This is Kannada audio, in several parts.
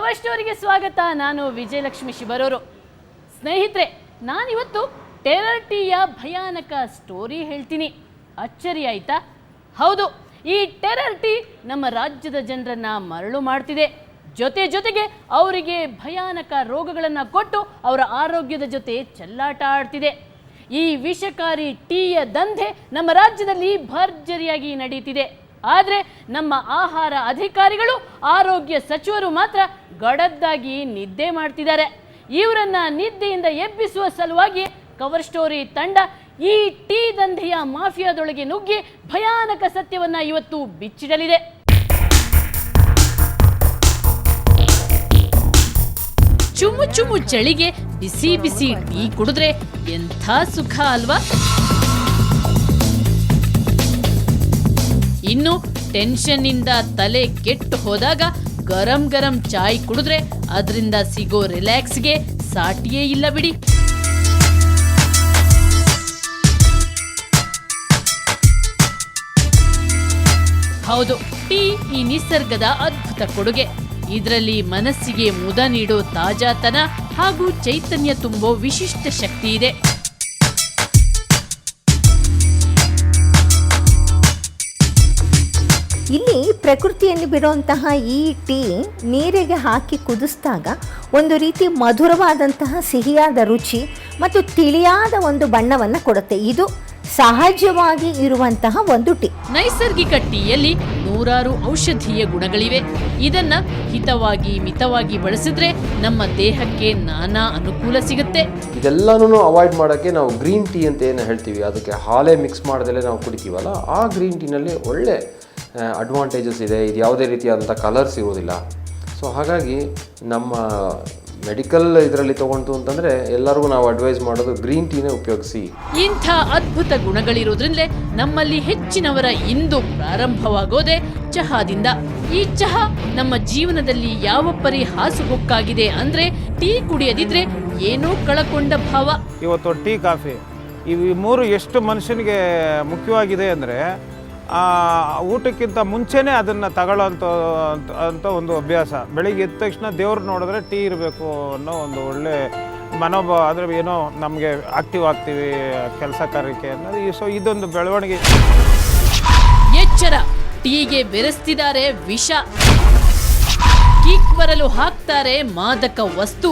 ಕವರ್ ಸ್ಟೋರಿಗೆ ಸ್ವಾಗತ. ನಾನು ವಿಜಯಲಕ್ಷ್ಮಿ ಶಿಬರೂರು. ಸ್ನೇಹಿತರೆ, ನಾನಿವತ್ತು ಟೆರರ್ ಟೀಯ ಭಯಾನಕ ಸ್ಟೋರಿ ಹೇಳ್ತೀನಿ. ಅಚ್ಚರಿ ಆಯ್ತಾ? ಹೌದು, ಈ ಟೆರರ್ ಟೀ ನಮ್ಮ ರಾಜ್ಯದ ಜನರನ್ನ ಮರಳು ಮಾಡ್ತಿದೆ. ಜೊತೆಗೆ ಅವರಿಗೆ ಭಯಾನಕ ರೋಗಗಳನ್ನು ಕೊಟ್ಟು ಅವರ ಆರೋಗ್ಯದ ಜೊತೆ ಚೆಲ್ಲಾಟ ಆಡ್ತಿದೆ. ಈ ವಿಷಕಾರಿ ಟೀಯ ದಂಧೆ ನಮ್ಮ ರಾಜ್ಯದಲ್ಲಿ ಭರ್ಜರಿಯಾಗಿ ನಡೀತಿದೆ. ಆದರೆ ನಮ್ಮ ಆಹಾರ ಅಧಿಕಾರಿಗಳು, ಆರೋಗ್ಯ ಸಚಿವರು ಮಾತ್ರ ಗಡದ್ದಾಗಿ ನಿದ್ದೆ ಮಾಡ್ತಿದ್ದಾರೆ. ಇವರನ್ನ ನಿದ್ದೆಯಿಂದ ಎಬ್ಬಿಸುವ ಸಲುವಾಗಿ ಕವರ್ ಸ್ಟೋರಿ ತಂಡ ಈ ಟೀ ದಂಧೆಯ ಮಾಫಿಯಾದೊಳಗೆ ನುಗ್ಗಿ ಭಯಾನಕ ಸತ್ಯವನ್ನ ಇವತ್ತು ಬಿಚ್ಚಿಡಲಿದೆ. ಚುಮ್ಮು ಚಳಿಗೆ ಬಿಸಿ ಬಿಸಿ ಟೀ ಕುಡಿದ್ರೆ ಎಂಥ ಸುಖ ಅಲ್ವಾ? ಇನ್ನು ಟೆನ್ಷನ್ ಇಂದ ತಲೆ ಕೆಟ್ಟು ಹೋದಾಗ ಗರಂ ಚಾಯ್ ಕುಡಿದ್ರೆ ಅದರಿಂದ ಸಿಗೋ ರಿಲ್ಯಾಕ್ಸ್ಗೆ ಸಾಟಿಯೇ ಇಲ್ಲ ಬಿಡಿ. ಹೌದು, ಟೀ ಈ ನಿಸರ್ಗದ ಅದ್ಭುತ ಕೊಡುಗೆ. ಇದರಲ್ಲಿ ಮನಸ್ಸಿಗೆ ಮುದ ನೀಡೋ ತಾಜಾತನ ಹಾಗೂ ಚೈತನ್ಯ ತುಂಬೋ ವಿಶಿಷ್ಟ ಶಕ್ತಿ ಇದೆ. ಇಲ್ಲಿ ಪ್ರಕೃತಿಯಲ್ಲಿ ಬಿಡುವಂತಹ ಈ ಟೀ ನೀರಿಗೆ ಹಾಕಿ ಕುದಿಸಿದಾಗ ಒಂದು ರೀತಿ ಮಧುರವಾದಂತಹ ಸಿಹಿಯಾದ ರುಚಿ ಮತ್ತು ತಿಳಿಯಾದ ಒಂದು ಬಣ್ಣವನ್ನು ಕೊಡುತ್ತೆ. ಇದು ಸಹಜವಾಗಿ ಇರುವಂತಹ ಒಂದು ಟೀ. ನೈಸರ್ಗಿಕ ಟೀಯಲ್ಲಿ ನೂರಾರು ಔಷಧೀಯ ಗುಣಗಳಿವೆ. ಇದನ್ನ ಹಿತವಾಗಿ ಮಿತವಾಗಿ ಬಳಸಿದ್ರೆ ನಮ್ಮ ದೇಹಕ್ಕೆ ನಾನಾ ಅನುಕೂಲ ಸಿಗುತ್ತೆ. ಇದೆಲ್ಲನೂ ಅವಾಯ್ಡ್ ಮಾಡೋಕ್ಕೆ ನಾವು ಗ್ರೀನ್ ಟೀ ಅಂತ ಏನು ಹೇಳ್ತೀವಿ, ಅದಕ್ಕೆ ಹಾಲೇ ಮಿಕ್ಸ್ ಮಾಡ್ದಲೇ ನಾವು ಕುಡಿತೀವಲ್ಲ, ಆ ಗ್ರೀನ್ ಟೀನಲ್ಲಿ ಒಳ್ಳೆ ಅಡ್ವಾಂಟೇಜಸ್ ಇದೆ. ಇದು ಯಾವುದೇ ರೀತಿಯಾದಂಥ ಕಲರ್ಸ್ ಇರೋದಿಲ್ಲ. ಸೊ ಹಾಗಾಗಿ ನಮ್ಮ ಮೆಡಿಕಲ್ ಇದರಲ್ಲಿ ತೊಗೊಂಡು ಅಂತಂದರೆ ಎಲ್ಲರಿಗೂ ನಾವು ಅಡ್ವೈಸ್ ಮಾಡೋದು ಗ್ರೀನ್ ಟೀನೇ ಉಪಯೋಗಿಸಿ. ಇಂಥ ಅದ್ಭುತ ಗುಣಗಳಿರೋದ್ರಿಂದಲೇ ನಮ್ಮಲ್ಲಿ ಹೆಚ್ಚಿನವರ ಇಂದು ಪ್ರಾರಂಭವಾಗೋದೆ ಚಹಾದಿಂದ. ಈ ಚಹಾ ನಮ್ಮ ಜೀವನದಲ್ಲಿ ಯಾವ ಪರಿ ಹಾಸುಹೊಕ್ಕಾಗಿದೆ ಅಂದರೆ ಟೀ ಕುಡಿಯದಿದ್ರೆ ಏನೋ ಕಳಕೊಂಡ ಭಾವ. ಇವತ್ತು ಟೀ, ಕಾಫಿ ಇವು ಮೂರು ಎಷ್ಟು ಮನುಷ್ಯನಿಗೆ ಮುಖ್ಯವಾಗಿದೆ ಅಂದರೆ ಊಟಕ್ಕಿಂತ ಮುಂಚೆನೇ ಅದನ್ನು ತಗೊಳ್ಳೋಂಥ ಒಂದು ಅಭ್ಯಾಸ. ಬೆಳಿಗ್ಗೆ ಎದ್ದ ತಕ್ಷಣ ದೇವ್ರು ನೋಡಿದ್ರೆ ಟೀ ಇರಬೇಕು ಅನ್ನೋ ಒಂದು ಒಳ್ಳೆ ಮನೋಭಾವ. ಆದರೆ ಏನೋ ನಮಗೆ ಆಕ್ಟಿವ್ ಆಗ್ತೀವಿ ಕೆಲಸ ಕಾರ್ಯಕ್ಕೆ ಅನ್ನೋದು. ಸೊ ಇದೊಂದು ಬೆಳವಣಿಗೆ. ಎಚ್ಚರ, ಟೀಗೆ ಬೆರೆಸ್ತಿದ್ದಾರೆ ವಿಷ, ಕಿಕ್ ಬರಲು ಹಾಕ್ತಾರೆ ಮಾದಕ ವಸ್ತು.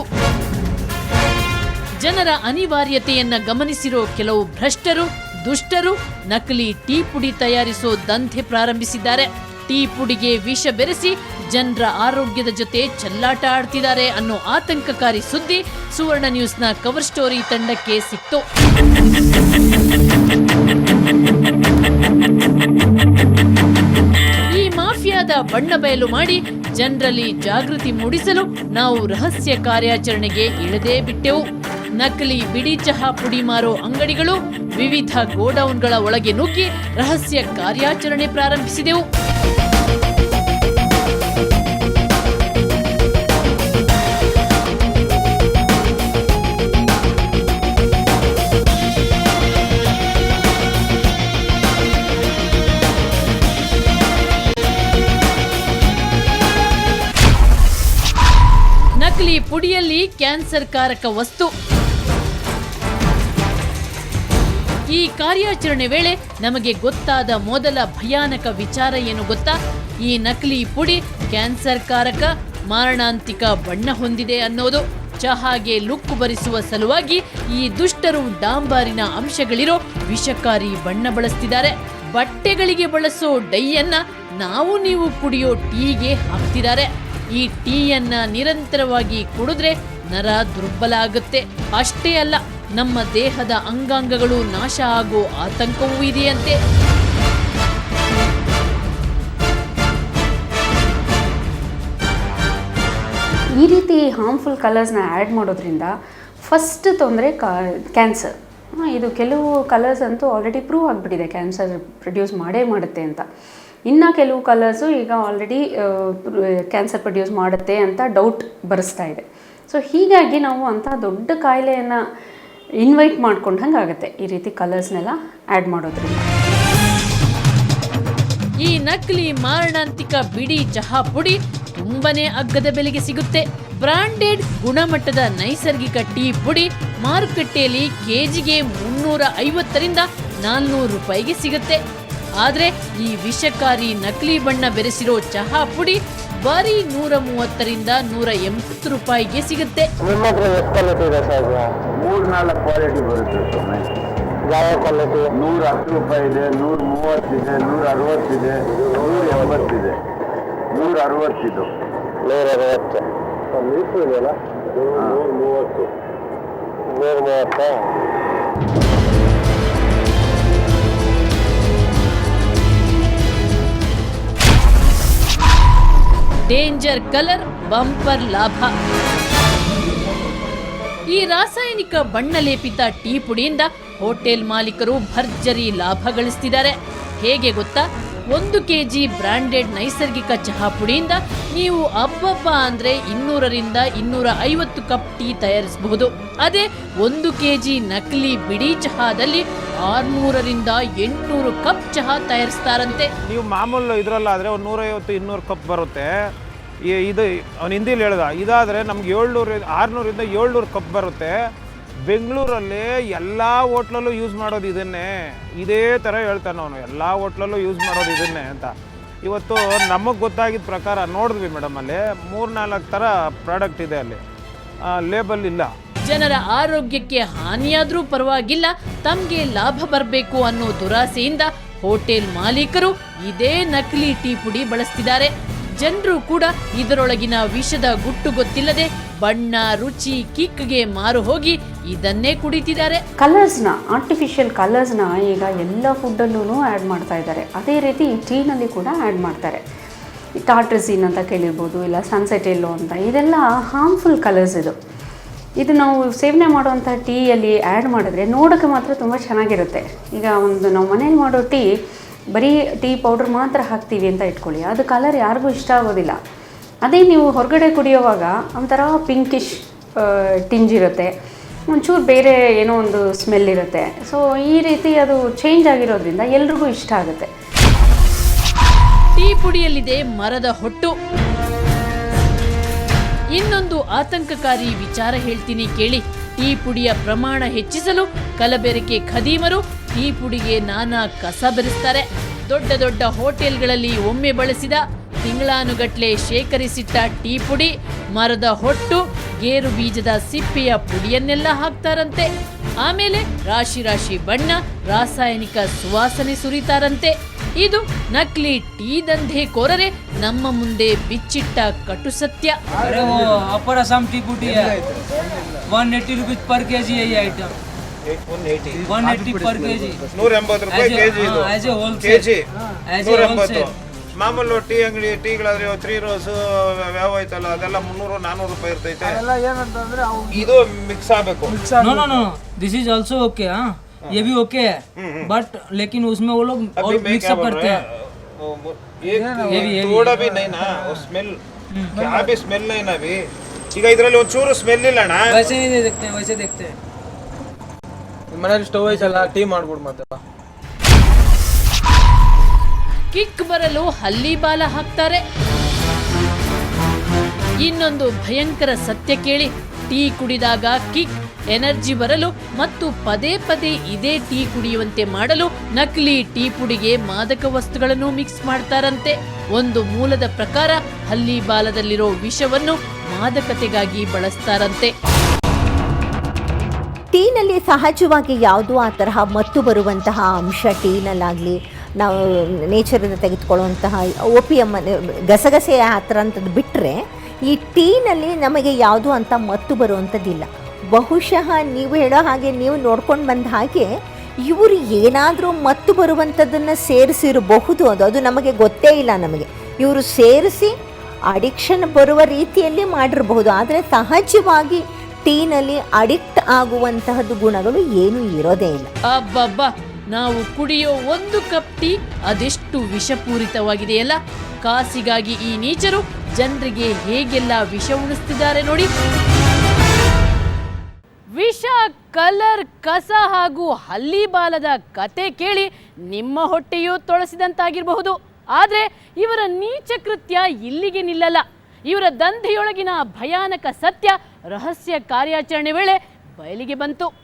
ಜನರ ಅನಿವಾರ್ಯತೆಯನ್ನ ಗಮನಿಸಿರೋ ಕೆಲವು ಭ್ರಷ್ಟರು, ದುಷ್ಟರು ನಕಲಿ ಟೀ ಪುಡಿ ತಯಾರಿಸೋ ದಂಧೆ ಪ್ರಾರಂಭಿಸಿದ್ದಾರೆ. ಟೀ ಪುಡಿಗೆ ವಿಷ ಬೆರೆಸಿ ಜನರ ಆರೋಗ್ಯದ ಜೊತೆ ಚೆಲ್ಲಾಟ ಆಡ್ತಿದ್ದಾರೆ ಅನ್ನೋ ಆತಂಕಕಾರಿ ಸುದ್ದಿ ಸುವರ್ಣ ನ್ಯೂಸ್ನ ಕವರ್ ಸ್ಟೋರಿ ತಂಡಕ್ಕೆ ಸಿಕ್ತು. ಈ ಮಾಫಿಯಾದ ಬಣ್ಣ ಬಯಲು ಮಾಡಿ ಜನರಲ್ಲಿ ಜಾಗೃತಿ ಮೂಡಿಸಲು ನಾವು ರಹಸ್ಯ ಕಾರ್ಯಾಚರಣೆಗೆ ಇಳಿದೇ ಬಿಟ್ಟೆವು. ನಕಲಿ ಬಿಡಿ ಚಹಾ ಪುಡಿ ಮಾರೋ ಅಂಗಡಿಗಳು, ವಿವಿಧ ಗೋಡೌನ್ಗಳ ಒಳಗೆ ನುಗ್ಗಿ ರಹಸ್ಯ ಕಾರ್ಯಾಚರಣೆ ಪ್ರಾರಂಭಿಸಿದೆವು. ನಕಲಿ ಪುಡಿಯಲ್ಲಿ ಕ್ಯಾನ್ಸರ್ ಕಾರಕ ವಸ್ತು. ಈ ಕಾರ್ಯಾಚರಣೆ ವೇಳೆ ನಮಗೆ ಗೊತ್ತಾದ ಮೊದಲ ಭಯಾನಕ ವಿಚಾರ ಏನು ಗೊತ್ತಾ? ಈ ನಕಲಿ ಪುಡಿ ಕ್ಯಾನ್ಸರ್ ಕಾರಕ, ಮಾರಣಾಂತಿಕ ಬಣ್ಣ ಹೊಂದಿದೆ ಅನ್ನೋದು. ಚಹಾಗೆ ಲುಕ್ಕು ಬರಿಸುವ ಸಲುವಾಗಿ ಈ ದುಷ್ಟರು ಡಾಂಬಾರಿನ ಅಂಶಗಳಿರೋ ವಿಷಕಾರಿ ಬಣ್ಣ ಬಳಸ್ತಿದ್ದಾರೆ. ಬಟ್ಟೆಗಳಿಗೆ ಬಳಸೋ ಡೈಯನ್ನ ನಾವು ನೀವು ಕುಡಿಯೋ ಟೀಗೆ ಹಾಕ್ತಿದ್ದಾರೆ. ಈ ಟೀಯನ್ನ ನಿರಂತರವಾಗಿ ಕುಡಿದ್ರೆ ನರ ದುರ್ಬಲ ಆಗುತ್ತೆ. ಅಷ್ಟೇ ಅಲ್ಲ, ನಮ್ಮ ದೇಹದ ಅಂಗಾಂಗಗಳು ನಾಶ ಆಗೋ ಆತಂಕವೂ ಇದೆಯಂತೆ. ಈ ರೀತಿ ಹಾರ್ಮ್ಫುಲ್ ಕಲರ್ಸ್ನ ಆ್ಯಡ್ ಮಾಡೋದ್ರಿಂದ ಫಸ್ಟ್ ತೊಂದರೆ ಕ್ಯಾನ್ಸರ್. ಇದು ಕೆಲವು ಕಲರ್ಸ್ ಅಂತೂ ಆಲ್ರೆಡಿ ಪ್ರೂವ್ ಆಗಿಬಿಟ್ಟಿದೆ ಕ್ಯಾನ್ಸರ್ ಪ್ರೊಡ್ಯೂಸ್ ಮಾಡುತ್ತೆ ಅಂತ. ಇನ್ನು ಕೆಲವು ಕಲರ್ಸು ಈಗ ಆಲ್ರೆಡಿ ಕ್ಯಾನ್ಸರ್ ಪ್ರೊಡ್ಯೂಸ್ ಮಾಡುತ್ತೆ ಅಂತ ಡೌಟ್ ಬರೆಸ್ತಾ ಇದೆ. ಸೊ ಹೀಗಾಗಿ ನಾವು ಅಂಥ ದೊಡ್ಡ ಕಾಯಿಲೆಯನ್ನು ಇನ್ವೈಟ್ ಮಾಡ್ಕೊಂಡಂಗೆ ಆಗುತ್ತೆ ಈ ರೀತಿ ಕಲರ್ಸ್ನೆಲ್ಲ ಆ್ಯಡ್ ಮಾಡೋದ್ರಿಂದ. ಈ ನಕಲಿ ಮಾರಣಾಂತಿಕ ಬಿಡಿ ಚಹಾ ಪುಡಿ ತುಂಬನೇ ಅಗ್ಗದ ಬೆಲೆಗೆ ಸಿಗುತ್ತೆ. ಬ್ರಾಂಡೆಡ್ ಗುಣಮಟ್ಟದ ನೈಸರ್ಗಿಕ ಟೀ ಪುಡಿ ಮಾರುಕಟ್ಟೆಯಲ್ಲಿ ಕೆಜಿಗೆ 350ರಿಂದ 400 ರೂಪಾಯಿಗೆ ಸಿಗುತ್ತೆ. ಆದ್ರೆ ಈ ವಿಷಕಾರಿ ನಕಲಿ ಬಣ್ಣ ಬೆರೆಸಿರೋ ಚಹಾ ಪುಡಿ ಬರೀ 130ರಿಂದ 180 ರೂಪಾಯಿಗೆ ಸಿಗುತ್ತೆ. ನಿಮ್ಮ ಹತ್ರ ಎಷ್ಟು ಕ್ವಾಲಿಟಿ ಇದೆ ಸರ್? 3-4 ಕ್ವಾಲಿಟಿ ಬರುತ್ತೆ ಸ್ವಾಮಿ. ಯಾವ ಕ್ವಾಲಿಟಿ? 110 ರೂಪಾಯಿ ಇದೆ, 130 ಇದೆ, 160 ಇದೆ, 180 ಇದೆ, 160 ಇದು 160 ಲೀಟ್ರ್ ಇದೆಯಲ್ಲ 130 ಡೇಂಜರ್ ಕಲರ್ ಬಂಪರ್ ಲಾಭ. ಈ ರಾಸಾಯನಿಕ ಬಣ್ಣ ಲೇಪಿತ ಟೀ ಪುಡಿಯಿಂದ ಹೋಟೆಲ್ ಮಾಲೀಕರು ಭರ್ಜರಿ ಲಾಭ ಗಳಿಸ್ತಿದ್ದಾರೆ. ಹೇಗೆ ಗೊತ್ತಾ? 1 ಕೆಜಿ ಬ್ರಾಂಡೆಡ್ ನೈಸರ್ಗಿಕ ಚಹಾ ಪುಡಿಯಿಂದ ನೀವು ಅಬ್ಬಬ್ಬ ಅಂದ್ರೆ 200ರಿಂದ 250 ಕಪ್ ಟೀ ತಯಾರಿಸಬಹುದು. ಅದೇ 1 ಕೆಜಿ ನಕಲಿ ಬಿಡಿ ಚಹಾದಲ್ಲಿ 600ರಿಂದ 800 ಕಪ್ ಚಹಾ ತಯಾರಿಸ್ತಾರಂತೆ. ನೀವು ಮಾಮೂಲು ಇದರಲ್ಲಾದರೆ ಒಂದು 150-200 ಕಪ್ ಬರುತ್ತೆ. ಇದು ಅವನು ಹಿಂದಿಲಿ ಹೇಳ್ದ. ಇದಾದರೆ ನಮ್ಗೆ 600ರಿಂದ 700 ಕಪ್ ಬರುತ್ತೆ. ಬೆಂಗಳೂರಲ್ಲಿ ಎಲ್ಲ ಹೋಟ್ಲಲ್ಲೂ ಯೂಸ್ ಮಾಡೋದು ಇದನ್ನೇ. ಇದೇ ಥರ ಹೇಳ್ತಾನೆ ಅವನು, ಎಲ್ಲ ಹೋಟ್ಲಲ್ಲೂ ಯೂಸ್ ಮಾಡೋದು ಇದನ್ನೇ ಅಂತ. ಇವತ್ತು ನಮಗೆ ಗೊತ್ತಾಗಿದ್ದ ಪ್ರಕಾರ ನೋಡಿದ್ವಿ ಮೇಡಮ್, ಅಲ್ಲಿ 3-4 ಥರ ಪ್ರಾಡಕ್ಟ್ ಇದೆ, ಅಲ್ಲಿ ಲೇಬಲ್ ಇಲ್ಲ. ಜನರ ಆರೋಗ್ಯಕ್ಕೆ ಹಾನಿಯಾದ್ರೂ ಪರವಾಗಿಲ್ಲ, ತಮಗೆ ಲಾಭ ಬರಬೇಕು ಅನ್ನೋ ದುರಾಸೆಯಿಂದ ಹೋಟೆಲ್ ಮಾಲೀಕರು ಇದೇ ನಕಲಿ ಟೀ ಪುಡಿ ಬಳಸ್ತಿದ್ದಾರೆ. ಜನರು ಕೂಡ ಇದರೊಳಗಿನ ವಿಷದ ಗುಟ್ಟು ಗೊತ್ತಿಲ್ಲದೆ ಬಣ್ಣ, ರುಚಿ, ಕಿಕ್ಗೆ ಮಾರು ಹೋಗಿ ಇದನ್ನೇ ಕುಡಿತಿದ್ದಾರೆ. ಕಲರ್ಸ್ನ, ಆರ್ಟಿಫಿಷಿಯಲ್ ಕಲರ್ಸ್ನ ಈಗ ಎಲ್ಲ ಫುಡ್ಡಲ್ಲೂ ಆ್ಯಡ್ ಮಾಡ್ತಾ ಇದ್ದಾರೆ. ಅದೇ ರೀತಿ ಟೀನಲ್ಲಿ ಕೂಡ ಆ್ಯಡ್ ಮಾಡ್ತಾರೆ. ಟಾರ್ಟ್ರಸಿನ್ ಅಂತ ಕೇಳಿರ್ಬೋದು, ಇಲ್ಲ ಸನ್ಸೆಟ್ ಎಲ್ಲೋ ಅಂತ. ಇದೆಲ್ಲ ಹಾರ್ಮ್ಫುಲ್ ಕಲರ್ಸ್. ಇದು ನಾವು ಸೇವನೆ ಮಾಡುವಂಥ ಟೀಯಲ್ಲಿ ಆ್ಯಡ್ ಮಾಡಿದ್ರೆ ನೋಡೋಕ್ಕೆ ಮಾತ್ರ ತುಂಬ ಚೆನ್ನಾಗಿರುತ್ತೆ. ಈಗ ನಾವು ಮನೇಲಿ ಮಾಡೋ ಟೀ ಬರೀ ಟೀ ಪೌಡ್ರ್ ಮಾತ್ರ ಹಾಕ್ತೀವಿ ಅಂತ ಇಟ್ಕೊಳ್ಳಿ, ಅದು ಕಲರ್ ಯಾರಿಗೂ ಇಷ್ಟ ಆಗೋದಿಲ್ಲ. ಅದೇ ನೀವು ಹೊರಗಡೆ ಕುಡಿಯೋವಾಗ ಒಂಥರ ಪಿಂಕಿಶ್ ಟಿಂಜ್ ಇರುತ್ತೆ, ಒಂಚೂರು ಬೇರೆ ಏನೋ ಒಂದು ಸ್ಮೆಲ್ ಇರುತ್ತೆ. ಸೊ ಈ ರೀತಿ ಅದು ಚೇಂಜ್ ಆಗಿರೋದ್ರಿಂದ ಎಲ್ರಿಗೂ ಇಷ್ಟ ಆಗುತ್ತೆ. ಟೀ ಪುಡಿಯಲ್ಲಿದೆ ಮರದ ಹೊಟ್ಟು. ಇನ್ನೊಂದು ಆತಂಕಕಾರಿ ವಿಚಾರ ಹೇಳ್ತೀನಿ ಕೇಳಿ. ಟೀ ಪುಡಿಯ ಪ್ರಮಾಣ ಹೆಚ್ಚಿಸಲು ಕಲಬೆರಕೆ ಖದೀಮರು ಟೀ ಪುಡಿಗೆ ನಾನಾ ಕಸ ಬೆರೆಸ್ತಾರೆ. ದೊಡ್ಡ ದೊಡ್ಡ ಹೋಟೆಲ್ಗಳಲ್ಲಿ ಒಮ್ಮೆ ಬಳಸಿದ ತಿಂಗಳಾನುಗಟ್ಲೆ ಶೇಖರಿಸಿಟ್ಟ ಟೀ ಪುಡಿ, ಮರದ ಹೊಟ್ಟು, ಗೇರು ಬೀಜದ ಸಿಪ್ಪೆಯ ಪುಡಿಯನ್ನೆಲ್ಲ ಹಾಕ್ತಾರಂತೆ. ಆಮೇಲೆ ರಾಶಿ ರಾಶಿ ಬಣ್ಣ, ರಾಸಾಯನಿಕ ಸುವಾಸನೆ ಸುರಿತಾರಂತೆ. ಇದು ನಕಲಿ ಟೀ ದಂಧೆಕೋರರೇ ನಮ್ಮ ಮುಂದೆ ಬಿಚ್ಚಿಟ್ಟ ಕಟು ಸತ್ಯ. अपर असम टी पुटी है 180 रुपीज पर केजी है ये आइटम 180 पर केजी 180 ರೂಪಾಯಿ ಕೆಜಿ ಇದು. As a wholesale KG as a 180. ಮಾಮೂಲು ಟೀ ಅಂಗಡಿ ಟೀಗಳಾದ್ರೆ 3 ರೋಸ್ ಯಾವ ಐತಲ್ಲ ಅದೆಲ್ಲ 300-400 ರೂಪಾಯಿ ಇರ್ತೈತೆ. ಇದು ಮಿಕ್ಸ್ ಆಗಬೇಕು. No no no this is also okay. हां ये भी ओके है बट लेकिन उसमें वो लोग और मिक्स अप करते हैं. ये भी थोड़ा भी नहीं ना वो स्मेल, क्या भी स्मेल नहीं ना भी. ಈಗ ಇದರಲ್ಲಿ ಒಂಚೂರು ಸ್ಮೆಲ್ ಇಲ್ಲ ಅಣ್ಣ. वैसे नहीं देखते हैं, वैसे देखते हैं. ಮನೆಯಲ್ಲಿ ಸ್ಟವ್ ಐತಲ್ಲ, ಟೀ ಮಾಡ್ಬಿಡು ಮತ್ತೆ. ಕಿಕ್ ಬರಲು ಹಲ್ಲಿ ಬಾಲ ಹಾಕ್ತಾರೆ. ಇನ್ನೊಂದು ಭಯಂಕರ ಸತ್ಯ ಕೇಳಿ. ಟೀ ಕುಡಿದಾಗ ಕಿಕ್, ಎನರ್ಜಿ ಬರಲು ಮತ್ತು ಪದೇ ಪದೇ ಇದೇ ಟೀ ಕುಡಿಯುವಂತೆ ಮಾಡಲು ನಕಲಿ ಟೀ ಪುಡಿಗೆ ಮಾದಕ ವಸ್ತುಗಳನ್ನು ಮಿಕ್ಸ್ ಮಾಡ್ತಾರಂತೆ. ಒಂದು ಮೂಲದ ಪ್ರಕಾರ ಹಲ್ಲಿ ಬಾಲದಲ್ಲಿರೋ ವಿಷವನ್ನು ಮಾದಕತೆಗಾಗಿ ಬಳಸ್ತಾರಂತೆ. ಟೀನಲ್ಲಿ ಸಹಜವಾಗಿ ಯಾವುದೂ ಆ ತರಹ ಮತ್ತು ಬರುವಂತಹ ಅಂಶ ಟೀನಲ್ಲಾಗಲಿ, ನಾವು ನೇಚರಿಂದ ತೆಗೆದುಕೊಳ್ಳುವಂತಹ ಓಪಿಯಮ್, ಗಸಗಸೆ ಆ ಥರ ಅಂಥದ್ದು ಬಿಟ್ಟರೆ ಈ ಟೀನಲ್ಲಿ ನಮಗೆ ಯಾವುದೂ ಅಂತ ಮತ್ತು ಬರುವಂಥದ್ದಿಲ್ಲ. ಬಹುಶಃ ನೀವು ಹೇಳೋ ಹಾಗೆ, ನೀವು ನೋಡ್ಕೊಂಡು ಬಂದ ಹಾಗೆ ಇವರು ಏನಾದರೂ ಮತ್ತು ಬರುವಂಥದ್ದನ್ನು ಸೇರಿಸಿರಬಹುದು. ಅದು ನಮಗೆ ಗೊತ್ತೇ ಇಲ್ಲ. ನಮಗೆ ಇವರು ಸೇರಿಸಿ ಅಡಿಕ್ಷನ್ ಬರುವ ರೀತಿಯಲ್ಲಿ ಮಾಡಿರಬಹುದು. ಆದರೆ ಸಹಜವಾಗಿ ಟೀನಲ್ಲಿ ಅಡಿಕ್ಟ್ ಆಗುವಂತಹದ್ದು ಗುಣಗಳು ಏನೂ ಇರೋದೇ ಇಲ್ಲ. ಅಬ್ಬಬ್ಬ, ನಾವು ಕುಡಿಯೋ 1 ಕಪ್ ಟೀ ಅದೆಷ್ಟು ವಿಷಪೂರಿತವಾಗಿದೆಯಲ್ಲ. ಕಾಸಿಗಾಗಿ ಈ ನೀಚರು ಜನರಿಗೆ ಹೇಗೆಲ್ಲ ವಿಷ ಉಣಿಸ್ತಿದ್ದಾರೆ ನೋಡಿ. ವಿಷ, ಕಲರ್, ಕಸ ಹಾಗೂ ಹಲ್ಲಿ ಬಾಲದ ಕತೆ ಕೇಳಿ ನಿಮ್ಮ ಹೊಟ್ಟೆಯೂ ತೊಳಸಿದಂತಾಗಿರಬಹುದು. ಆದರೆ ಇವರ ನೀಚ ಕೃತ್ಯ ಇಲ್ಲಿಗೆ ನಿಲ್ಲಲ್ಲ. ಇವರ ದಂಧೆಯೊಳಗಿನ ಭಯಾನಕ ಸತ್ಯ ರಹಸ್ಯ ಕಾರ್ಯಾಚರಣೆ ವೇಳೆ ಬಯಲಿಗೆ ಬಂತು.